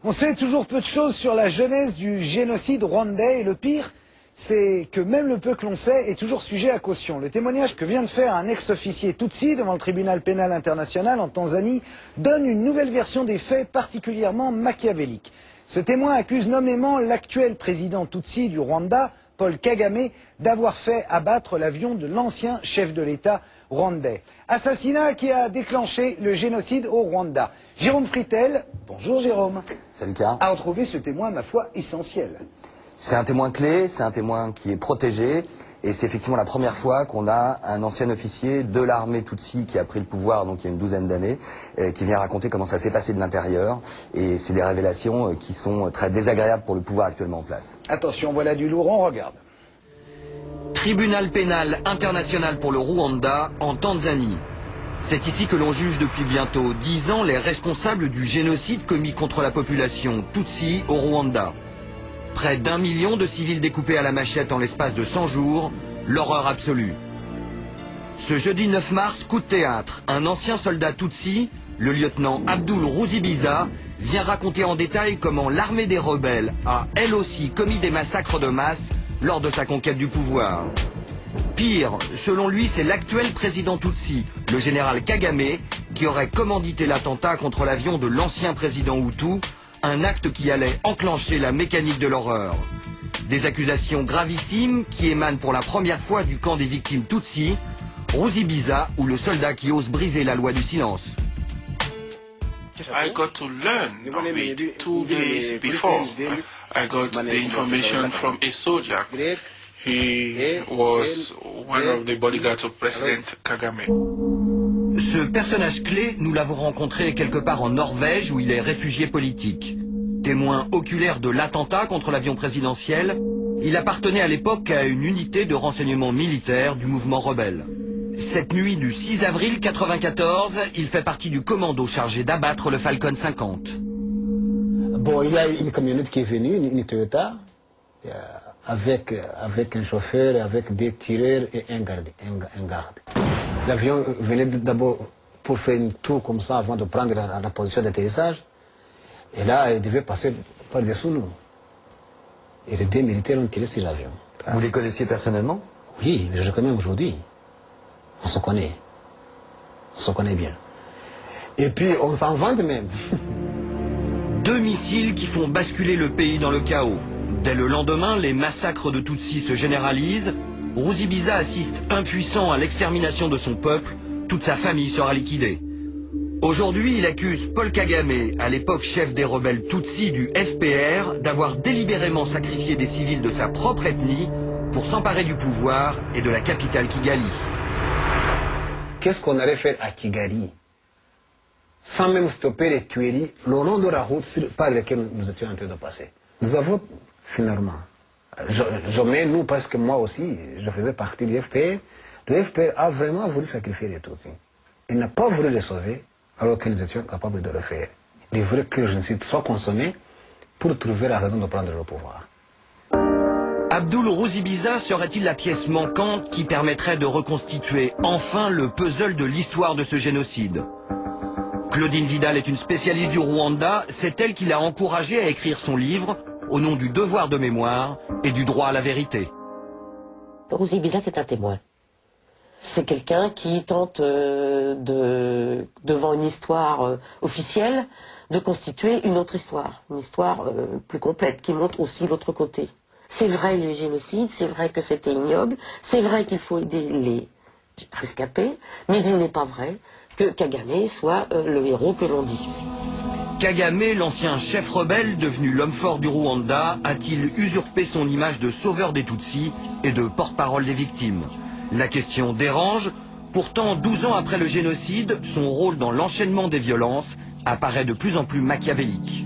On sait toujours peu de choses sur la genèse du génocide rwandais et le pire, c'est que même le peu que l'on sait est toujours sujet à caution. Le témoignage que vient de faire un ex-officier Tutsi devant le tribunal pénal international en Tanzanie donne une nouvelle version des faits particulièrement machiavélique. Ce témoin accuse nommément l'actuel président Tutsi du Rwanda, Paul Kagame, d'avoir fait abattre l'avion de l'ancien chef de l'État rwandais. Assassinat qui a déclenché le génocide au Rwanda. Jérôme Fritel, bonjour Jérôme. Salut Karl. A retrouvé ce témoin, ma foi, essentiel. C'est un témoin clé, c'est un témoin qui est protégé, et c'est effectivement la première fois qu'on a un ancien officier de l'armée Tutsi qui a pris le pouvoir donc il y a une douzaine d'années, qui vient raconter comment ça s'est passé de l'intérieur, et c'est des révélations qui sont très désagréables pour le pouvoir actuellement en place. Attention, voilà du lourd, on regarde. Tribunal pénal international pour le Rwanda en Tanzanie. C'est ici que l'on juge depuis bientôt 10 ans les responsables du génocide commis contre la population Tutsi au Rwanda. Près d'1 million de civils découpés à la machette en l'espace de 100 jours, l'horreur absolue. Ce jeudi 9 mars, coup de théâtre, un ancien soldat Tutsi, le lieutenant Abdul Ruzibiza, vient raconter en détail comment l'armée des rebelles a elle aussi commis des massacres de masse lors de sa conquête du pouvoir. Pire, selon lui, c'est l'actuel président Tutsi, le général Kagame, qui aurait commandité l'attentat contre l'avion de l'ancien président Hutu, un acte qui allait enclencher la mécanique de l'horreur. Des accusations gravissimes qui émanent pour la première fois du camp des victimes Tutsi, Ruzibiza ou le soldat qui ose briser la loi du silence. I got to learn of it 2 days before. I got the information from a soldier. He was one of the bodyguards of President Kagame. Ce personnage clé, nous l'avons rencontré quelque part en Norvège où il est réfugié politique. Témoin oculaire de l'attentat contre l'avion présidentiel, il appartenait à l'époque à une unité de renseignement militaire du mouvement rebelle. Cette nuit du 6 avril 1994, il fait partie du commando chargé d'abattre le Falcon 50. Bon, il y a une camionnette qui est venue, une Toyota, avec un chauffeur, avec des tireurs et un garde. L'avion venait d'abord pour faire une tour comme ça avant de prendre la position d'atterrissage. Et là, il devait passer par-dessous nous. Et les 2 militaires ont tiré sur l'avion. Vous les connaissiez personnellement? Oui, je les connais aujourd'hui. On se connaît. On se connaît bien. Et puis, on s'en vante même. 2 missiles qui font basculer le pays dans le chaos. Dès le lendemain, les massacres de Tutsis se généralisent. Ruzibiza assiste impuissant à l'extermination de son peuple. Toute sa famille sera liquidée. Aujourd'hui, il accuse Paul Kagame, à l'époque chef des rebelles Tutsis du FPR, d'avoir délibérément sacrifié des civils de sa propre ethnie pour s'emparer du pouvoir et de la capitale Kigali. Qu'est-ce qu'on allait faire à Kigali sans même stopper les tueries le long de la route par laquelle nous étions en train de passer? Nous avons finalement, je mets nous parce que moi aussi, je faisais partie du FPR. Le FPR a vraiment voulu sacrifier les Tutsis. Il n'a pas voulu les sauver alors que nous étions capables de le faire. Il voulait que le génocide soit consommé pour trouver la raison de prendre le pouvoir. Abdul Ruzibiza serait-il la pièce manquante qui permettrait de reconstituer enfin le puzzle de l'histoire de ce génocide? Claudine Vidal est une spécialiste du Rwanda, c'est elle qui l'a encouragé à écrire son livre au nom du devoir de mémoire et du droit à la vérité. Ruzibiza, c'est un témoin. C'est quelqu'un qui tente devant une histoire officielle de constituer une autre histoire, une histoire plus complète qui montre aussi l'autre côté. C'est vrai le génocide, c'est vrai que c'était ignoble, c'est vrai qu'il faut aider les rescapés, mais il n'est pas vrai que Kagame soit le héros que l'on dit. Kagame, l'ancien chef rebelle devenu l'homme fort du Rwanda, a-t-il usurpé son image de sauveur des Tutsis et de porte-parole des victimes? La question dérange. Pourtant, 12 ans après le génocide, son rôle dans l'enchaînement des violences apparaît de plus en plus machiavélique.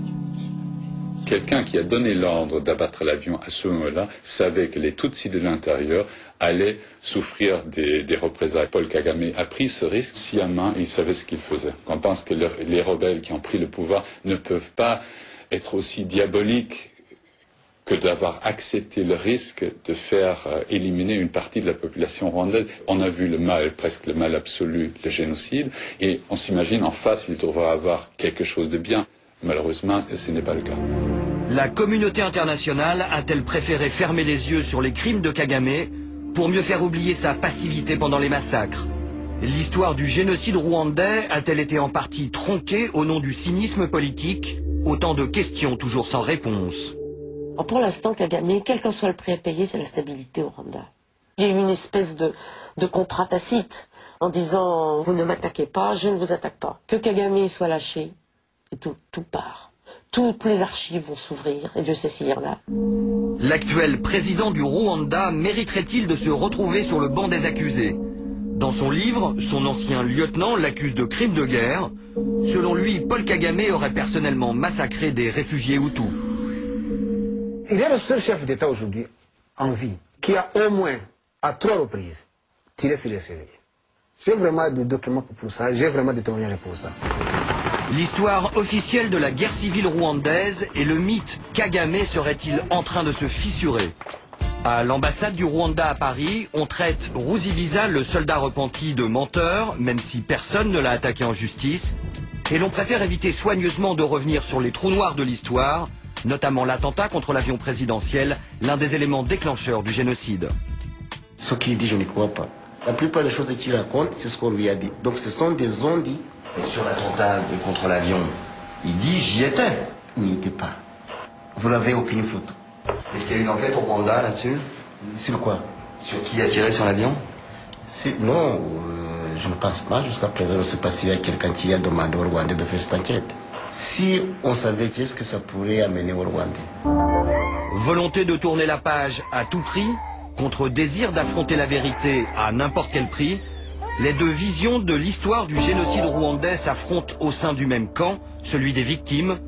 Quelqu'un qui a donné l'ordre d'abattre l'avion à ce moment-là savait que les Tutsis de l'intérieur allaient souffrir des représailles. Paul Kagame a pris ce risque sciemment et il savait ce qu'il faisait. On pense que les rebelles qui ont pris le pouvoir ne peuvent pas être aussi diaboliques que d'avoir accepté le risque de faire éliminer une partie de la population rwandaise. On a vu le mal, presque le mal absolu, le génocide, et on s'imagine en face il devra avoir quelque chose de bien. Malheureusement, ce n'est pas le cas. La communauté internationale a-t-elle préféré fermer les yeux sur les crimes de Kagame pour mieux faire oublier sa passivité pendant les massacres? L'histoire du génocide rwandais a-t-elle été en partie tronquée au nom du cynisme politique? Autant de questions toujours sans réponse. Pour l'instant, Kagame, quel qu'en soit le prix à payer, c'est la stabilité au Rwanda. Il y a eu une espèce de contrat tacite en disant « vous ne m'attaquez pas, je ne vous attaque pas ». Que Kagame soit lâché, et tout part. Toutes les archives vont s'ouvrir, et Dieu sait s'il y en a. L'actuel président du Rwanda mériterait-il de se retrouver sur le banc des accusés? Dans son livre, son ancien lieutenant l'accuse de crimes de guerre. Selon lui, Paul Kagame aurait personnellement massacré des réfugiés Hutus. Il y a le seul chef d'État aujourd'hui en vie qui a au moins, à 3 reprises, tiré sur les civils. J'ai vraiment des documents pour ça, j'ai vraiment des témoignages pour ça. L'histoire officielle de la guerre civile rwandaise et le mythe Kagame serait-il en train de se fissurer? À l'ambassade du Rwanda à Paris, on traite Ruzibiza, le soldat repenti, de menteur, même si personne ne l'a attaqué en justice. Et l'on préfère éviter soigneusement de revenir sur les trous noirs de l'histoire, notamment l'attentat contre l'avion présidentiel, l'un des éléments déclencheurs du génocide. Ce qu'il dit, je ne crois pas. La plupart des choses qu'il raconte, c'est ce qu'on lui a dit. Donc ce sont des on-dit. Et sur l'attentat contre l'avion, il dit j'y étais. Il n'y était pas. Vous n'avez aucune photo. Est-ce qu'il y a une enquête au Rwanda là-dessus? Sur quoi? Sur qui a tiré sur l'avion? Non, je ne pense pas. Jusqu'à présent, je ne sais pas s'il y a quelqu'un qui a demandé au Rwandais de faire cette enquête. Si on savait qu'est-ce que ça pourrait amener au Rwandais. Volonté de tourner la page à tout prix, contre désir d'affronter la vérité à n'importe quel prix, les deux visions de l'histoire du génocide rwandais s'affrontent au sein du même camp, celui des victimes,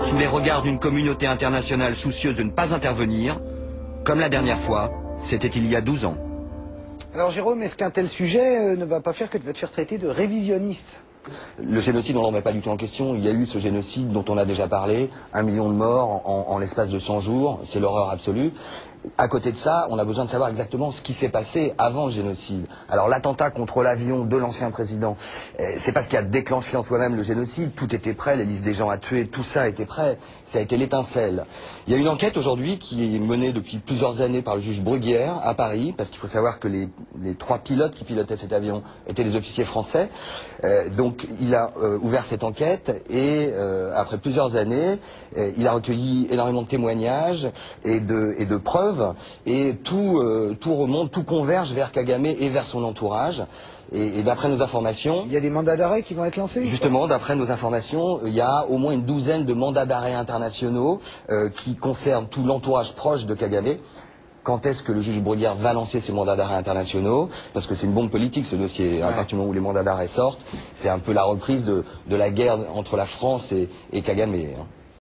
sous les regards d'une communauté internationale soucieuse de ne pas intervenir, comme la dernière fois, c'était il y a 12 ans. Alors Jérôme, est-ce qu'un tel sujet ne va pas faire que tu vas te faire traiter de révisionniste? Le génocide, on ne le remet pas du tout en question. Il y a eu ce génocide dont on a déjà parlé, 1 million de morts en l'espace de 100 jours, c'est l'horreur absolue. À côté de ça, on a besoin de savoir exactement ce qui s'est passé avant le génocide. Alors l'attentat contre l'avion de l'ancien président, c'est pas ce qui a déclenché en soi-même le génocide. Tout était prêt, les listes des gens à tuer, tout ça était prêt. Ça a été l'étincelle. Il y a une enquête aujourd'hui qui est menée depuis plusieurs années par le juge Bruguière à Paris, parce qu'il faut savoir que les 3 pilotes qui pilotaient cet avion étaient des officiers français. Donc il a ouvert cette enquête et après plusieurs années, il a recueilli énormément de témoignages et de preuves. Et tout remonte, tout converge vers Kagame et vers son entourage. Et d'après nos informations... Il y a des mandats d'arrêt qui vont être lancés? Justement, d'après nos informations, il y a au moins une douzaine de mandats d'arrêt internationaux qui concernent tout l'entourage proche de Kagame. Quand est-ce que le juge Bruguière va lancer ces mandats d'arrêt internationaux? Parce que c'est une bombe politique ce dossier. À partir du moment où les mandats d'arrêt sortent, c'est un peu la reprise de la guerre entre la France et Kagame.